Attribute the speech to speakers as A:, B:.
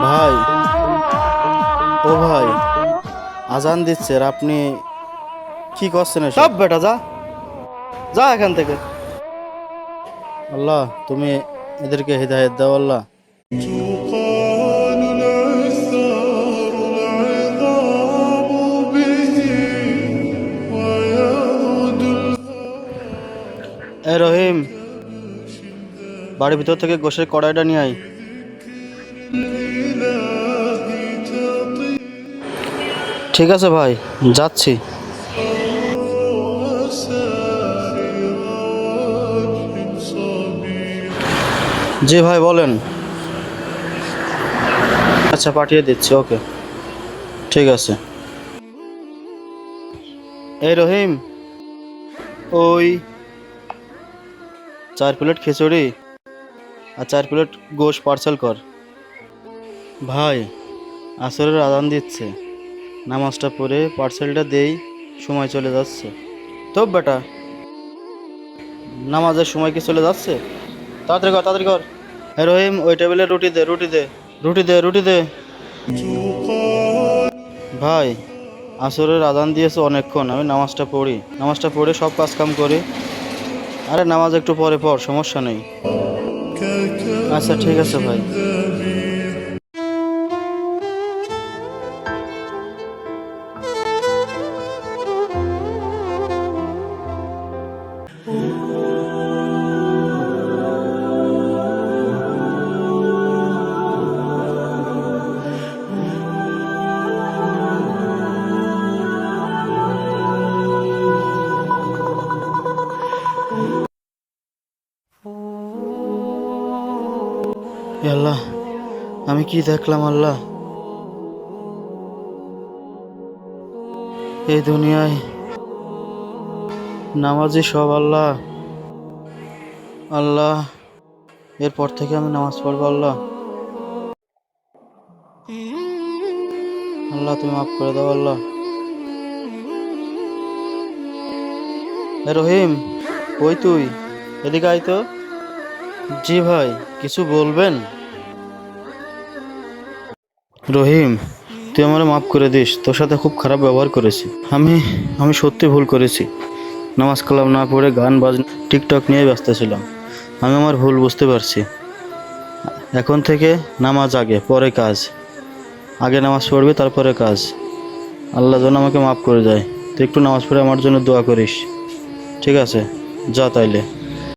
A: ভাই, ও ভাই, আজান দিচ্ছে আর আপনি কি করছেন? সব বেটা, যা যা এখান থেকে। আল্লাহ, তুমি এদেরকে হিদায়াত দাও আল্লাহ।
B: تقال العثار العظام به ويعود
A: এ রহিম, বাড়ির ভিতর থেকে গোশের কড়াইটা নিয়ে আয়।
B: الإله تطير
A: ঠিক আছে ভাই, যাচ্ছি।
B: وساخر وجه صبيح
A: জি ভাই, বলেন। আচ্ছা, পাঠিয়ে দিচ্ছি। ওকে, ঠিক আছে। এই রহিম, ওই 4 প্লেট খিচুড়ি আর 4 প্লেট গোশ পার্সেল কর। ভাই, আসরের আজান দিচ্ছে, নামাজটা পড়ে পার্সেলটা দেই, সময় চলে যাচ্ছে। তো বেটা, নামাজের সময় কি চলে যাচ্ছে? তাড়াতাড়ি কর, তাড়াতাড়ি কর। হ্যাঁ রহিম, ওই টেবিলে রুটি দে, রুটি দে, রুটি দে, রুটি দে।
B: تقال
A: ভাই, আসরের আজান দিয়েছে অনেকক্ষণ, আমি নামাজটা পড়ি, নামাজটা পড়ে সব কাজ কাম করি। আরে নামাজ একটু পরে পড়, সমস্যা নেই। আচ্ছা, ঠিক আছে ভাই। হে আল্লাহ, আমি কি দেখলাম আল্লাহ? এই দুনিয়ায় নামাজি সব আল্লাহ। আল্লাহ, এরপর থেকে আমি নামাজ পড়বো আল্লাহ। আল্লাহ, তুমি মাফ করে দাও আল্লাহ। এ রহিম, কই তুই? এদিকে আয় তো। জি ভাই, কিছু বলবেন? রহিম, তুই আমারে মাফ করে দিস, তোর সাথে খুব খারাপ ব্যবহার করেছি। আমি আমি সত্যি ভুল করেছি। নামাজ কালাম না পড়ে গান বাজনা টিকটক নিয়ে ব্যস্ত ছিলাম। আমি আমার ভুল বুঝতে পারছি। এখন থেকে নামাজ আগে, পরে কাজ। আগে নামাজ পড়বি, তারপরে কাজ। আল্লাহ যেন আমাকে মাফ করে দেয়। তুই একটু নামাজ পড়ে আমার জন্য দোয়া করিস, ঠিক আছে? যা তাইলে।